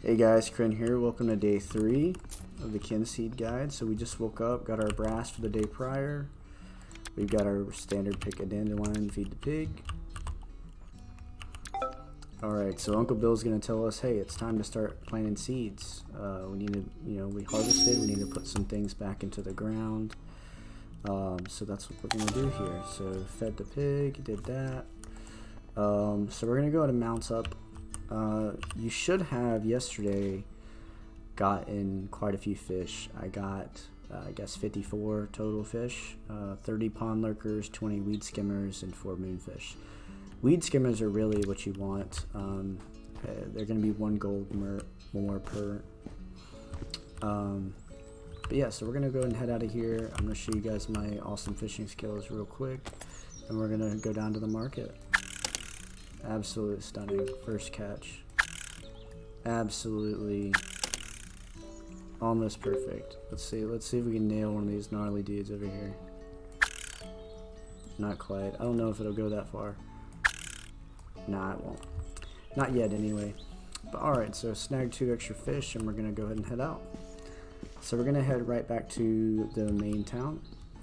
Hey guys, Kryn here. Welcome to day 3 of the Kynseed guide. So we just woke up, got our brass for the day prior. We've got our standard pick a dandelion, feed the pig. Alright, so Uncle Bill's going to tell us, hey, it's time to start planting seeds. We need to, we harvested, we need to put some things back into the ground. So that's what we're going to do here. So fed the pig, did that. So we're going to go ahead and mount up. You should have yesterday gotten quite a few fish. I got, I guess 54 total fish, 30 pond lurkers, 20 weed skimmers, and 4 moonfish. Weed skimmers are really what you want. They're going to be 1 gold more per. But yeah, so we're going to go and head out of here. I'm going to show you guys my awesome fishing skills real quick, and we're going to go down to the market. Absolutely stunning. First catch. Absolutely almost perfect. Let's see if we can nail one of these gnarly dudes over here. Not quite. I don't know if it'll go that far. Nah, it won't. Not yet anyway. But alright, so snag 2 extra fish and we're gonna go ahead and head out. So we're gonna head right back to the main town.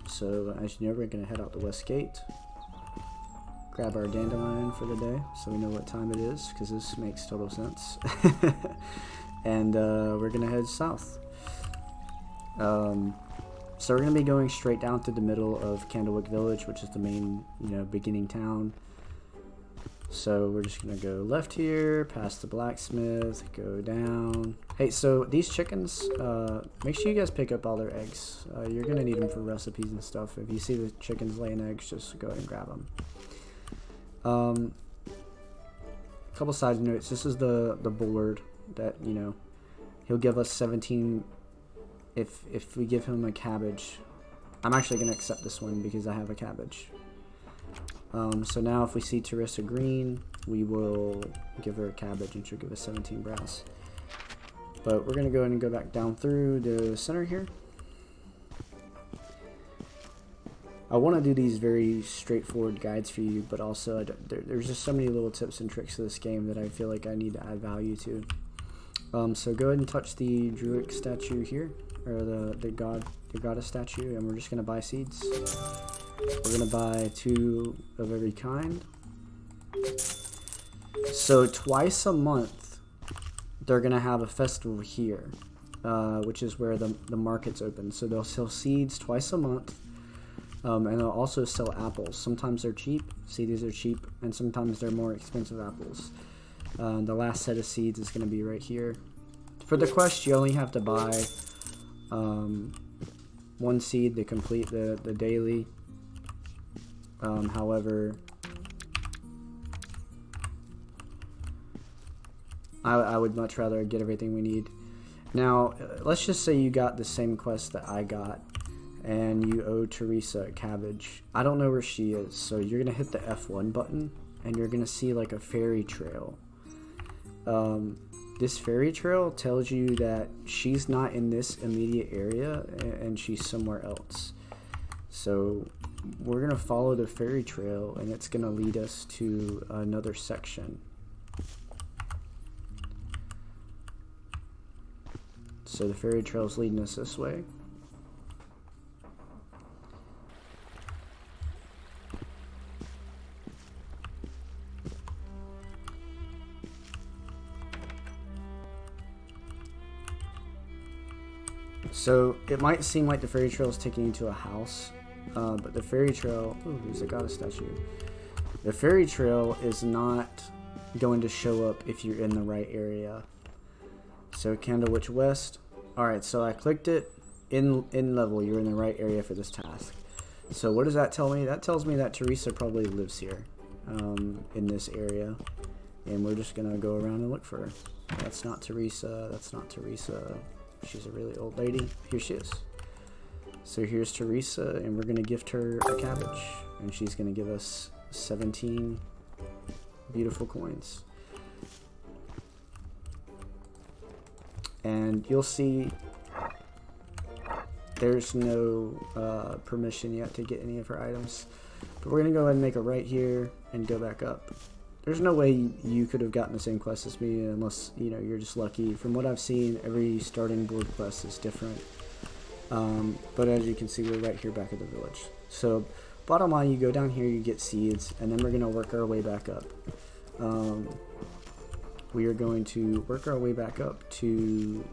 So as you know, we're gonna head out the west gate. Grab our dandelion for the day so we know what time it is, because this makes total sense. And we're gonna head south. So we're gonna be going straight down through the middle of Candlewick Village, which is the main beginning town. So we're just gonna go left here, past the blacksmith, go down. Hey, so these chickens, make sure you guys pick up all their eggs. You're gonna need them for recipes and stuff. If you see the chickens laying eggs, just go ahead and grab them. Couple side notes. This is the board that he'll give us 17 if we give him a cabbage. I'm actually gonna accept this one because I have a cabbage. So now if we see Teresa green, we will give her a cabbage and she'll give us 17 brass. But we're gonna go ahead and go back down through the center here. I want to do these very straightforward guides for you, but also there's just so many little tips and tricks to this game that I feel like I need to add value to. So go ahead and touch the druid statue here, or the goddess statue, and we're just gonna buy seeds. We're gonna buy 2 of every kind. So twice a month, they're gonna have a festival here, which is where the market's open. So they'll sell seeds twice a month. And they'll also sell apples. Sometimes they're cheap, seeds are cheap, and sometimes they're more expensive apples. The last set of seeds is going to be right here. For the quest, you only have to buy 1 seed to complete the daily. However, I would much rather get everything we need. Now, let's just say you got the same quest that I got, and you owe Teresa a cabbage. I don't know where she is, so you're gonna hit the F1 button and you're gonna see like a fairy trail. This fairy trail tells you that she's not in this immediate area and she's somewhere else. So we're gonna follow the fairy trail and it's gonna lead us to another section. So the fairy trail is leading us this way. So it might seem like the fairy trail is taking you to a house, but the fairy trail, ooh, there's a goddess statue. The fairy trail is not going to show up if you're in the right area. So Candlewick West. Alright, so I clicked it, in level, you're in the right area for this task. So what does that tell me? That tells me that Teresa probably lives here, in this area. And we're just gonna go around and look for her. That's not Teresa, that's not Teresa. She's a really old lady. Here she is. So here's Teresa, and we're gonna gift her a cabbage, and she's gonna give us 17 beautiful coins. And you'll see there's no permission yet to get any of her items, but we're gonna go ahead and make a right here and go back up. there's no way you could have gotten the same quest as me unless, you know, you're just lucky. From what I've seen, every starting board quest is different. But as you can see, we're right here back at the village. So bottom line, you go down here, you get seeds, and then we're going to work our way back up. We are going to work our way back up to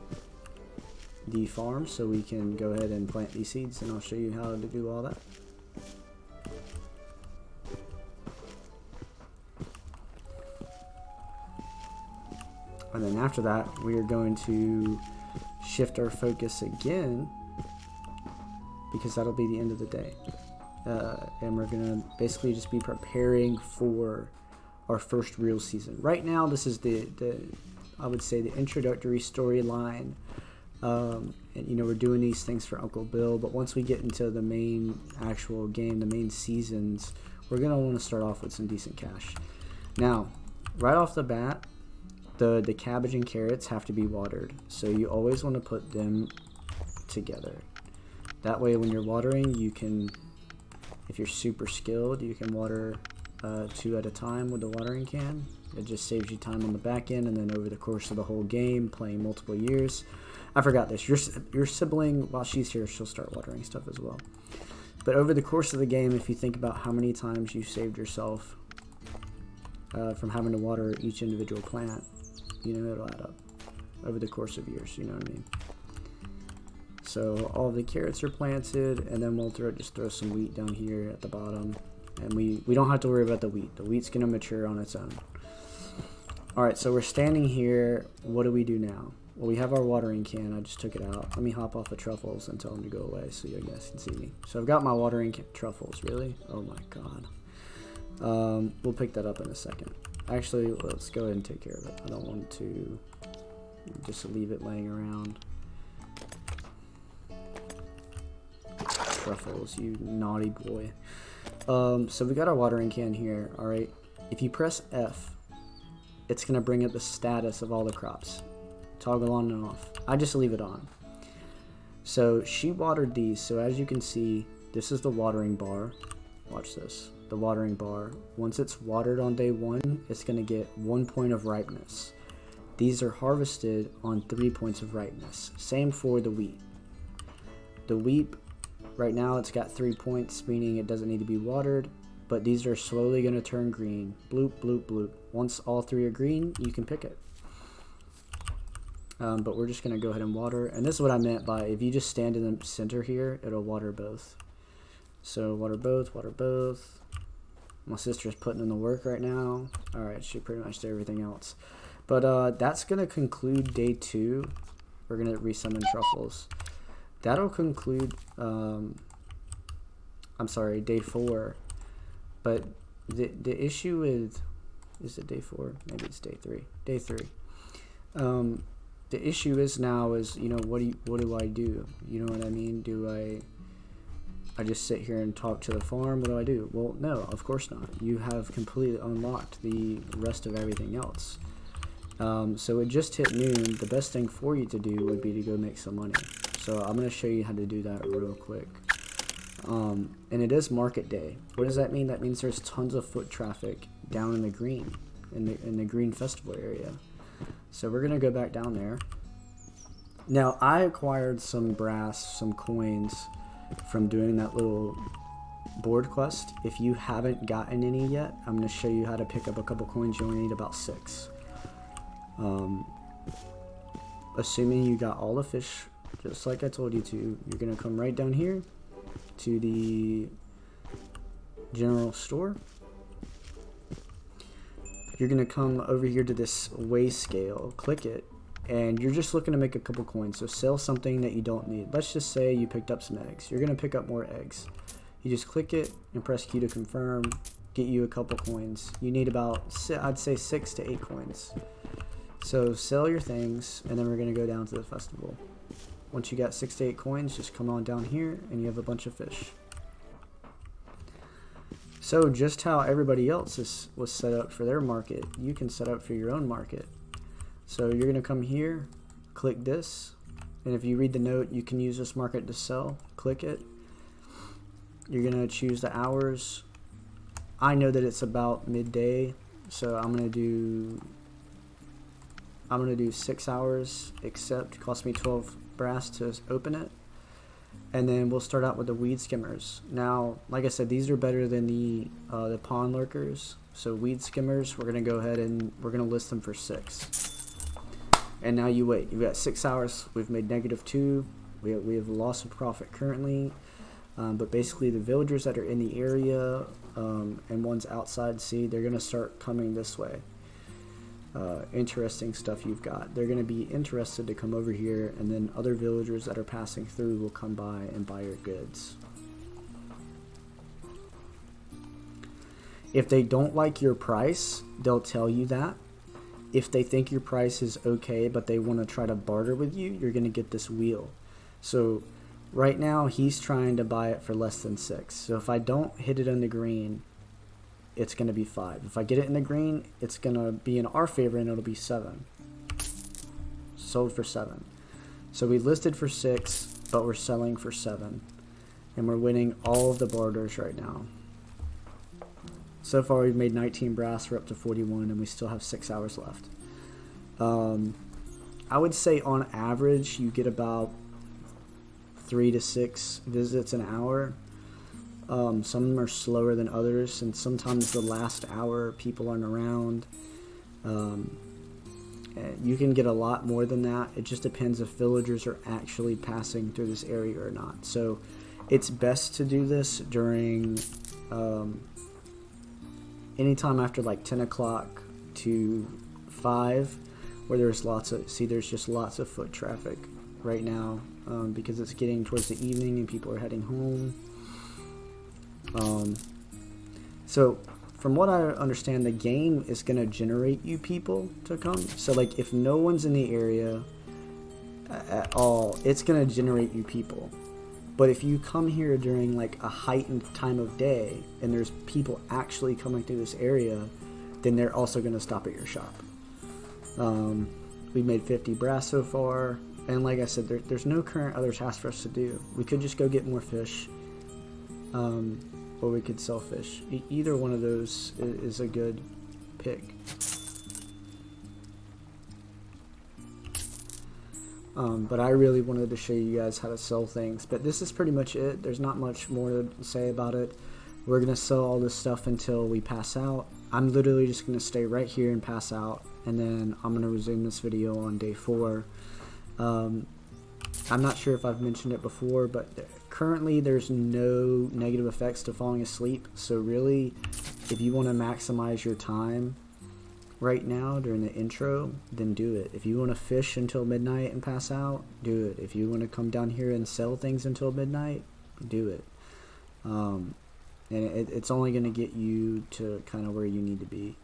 the farm so we can go ahead and plant these seeds, and I'll show you how to do all that. And then after that, we are going to shift our focus again, because that'll be the end of the day. And we're going to basically just be preparing for our first real season. Right now, this is the I would say the introductory storyline. And you know, we're doing these things for Uncle Bill, but once we get into the main actual game, the main seasons, we're going to want to start off with some decent cash. Now, right off the bat, the cabbage and carrots have to be watered, so you always want to put them together. That way when you're watering, you can, if you're super skilled, you can water 2 at a time with the watering can. It just saves you time on the back end, and then over the course of the whole game, playing multiple years. I forgot this, your sibling, while she's here, she'll start watering stuff as well. But over the course of the game, if you think about how many times you saved yourself from having to water each individual plant, you know, it'll add up over the course of years, you know what I mean? So all the carrots are planted, and then we'll just throw some wheat down here at the bottom, and we don't have to worry about the wheat. The wheat's gonna mature on its own. Alright, so we're standing here. What do we do now? Well, we have our watering can. I just took it out. Let me hop off the truffles and tell them to go away so you guys can see me. So I've got my watering truffles. Really? Oh my god. We'll pick that up in a second. Actually, let's go ahead and take care of it. I don't want to just leave it laying around. Truffles, you naughty boy. So we got our watering can here. Alright, if you press F, it's going to bring up the status of all the crops. Toggle on and off. I just leave it on. So she watered these, so as you can see, this is the watering bar. Watch this. The watering bar. Once it's watered on day 1, it's going to get 1 point of ripeness. These are harvested on 3 points of ripeness. Same for the wheat. The wheat, right now it's got 3 points, meaning it doesn't need to be watered, but these are slowly going to turn green. Bloop, bloop, bloop. Once all 3 are green, you can pick it. But we're just going to go ahead and water. And this is what I meant by, if you just stand in the center here, it'll water both. So water both, water both. My sister's putting in the work right now. Alright, she pretty much did everything else. But that's going to conclude day 2. We're going to resummon truffles. That'll conclude, I'm sorry, day 4. But the issue with, is it day 4? Maybe it's day 3. Day 3. The issue is now is, you know, what do I do? You know what I mean? Do I just sit here and talk to the farm? What do I do? Well, no, of course not. You have completely unlocked the rest of everything else. So it just hit noon. The best thing for you to do would be to go make some money. So I'm going to show you how to do that real quick. And it is market day. What does that mean? That means there's tons of foot traffic down in the green, in the green festival area. So we're going to go back down there. Now, I acquired some brass, some coins from doing that little board quest. If you haven't gotten any yet, I'm going to show you how to pick up a couple coins. You only need about 6. Assuming you got all the fish, just like I told you to, you're going to come right down here to the general store. You're going to come over here to this weigh scale, click it, and you're just looking to make a couple coins. So sell something that you don't need. Let's just say you picked up some eggs. You're going to pick up more eggs. You just click it and press Q to confirm, get you a couple coins. You need about, I'd say 6 to 8 coins. So sell your things, and then we're going to go down to the festival. Once you got 6 to 8 coins, just come on down here, and you have a bunch of fish. So just how everybody else was set up for their market, you can set up for your own market. So you're going to come here, click this, and if you read the note, you can use this market to sell. Click it. You're going to choose the hours. I know that it's about midday, So I'm gonna do 6 hours, except cost me 12 brass to open it. And then we'll start out with the weed skimmers. Now, like I said, these are better than the pond lurkers. So weed skimmers, we're gonna go ahead and we're gonna list them for 6. And now you wait. You've got 6 hours. We've made -2. We have a loss of profit currently. But basically, the villagers that are in the area and ones outside, see, they're gonna start coming this way. Interesting stuff you've got. They're going to be interested to come over here, and then other villagers that are passing through will come by and buy your goods. If they don't like your price, they'll tell you that. If they think your price is okay but they want to try to barter with you, you're going to get this wheel. So right now he's trying to buy it for less than 6. So if I don't hit it on the green, it's going to be 5. If I get it in the green, it's going to be in our favor and it'll be 7. Sold for 7. So we listed for 6, but we're selling for 7. And we're winning all of the barters right now. So far we've made 19 brass, we're up to 41, and we still have 6 hours left. I would say on average you get about 3 to 6 visits an hour. Some of them are slower than others, and sometimes the last hour people aren't around. You can get a lot more than that. It just depends if villagers are actually passing through this area or not. So it's best to do this during anytime after like 10 o'clock to 5, where there's there's just lots of foot traffic right now, because it's getting towards the evening and people are heading home. So from what I understand, the game is going to generate you people to come. So like if no one's in the area at all, it's going to generate you people. But if you come here during like a heightened time of day and there's people actually coming through this area, then they're also going to stop at your shop. We've made 50 brass so far, and like I said, there's no current other task for us to do. We could just go get more fish, or we could sell fish. Either one of those is a good pick. But I really wanted to show you guys how to sell things. But this is pretty much it. There's not much more to say about it. We're going to sell all this stuff until we pass out. I'm literally just going to stay right here and pass out. And then I'm going to resume this video on day 4. I'm not sure if I've mentioned it before, but currently there's no negative effects to falling asleep. So really, if you want to maximize your time right now during the intro, then do it. If you want to fish until midnight and pass out, do it. If you want to come down here and sell things until midnight, do it. And it's only going to get you to kind of where you need to be.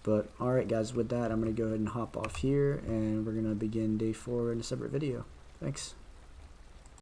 But alright guys, with that, I'm going to go ahead and hop off here, and we're going to begin day 4 in a separate video. Thanks.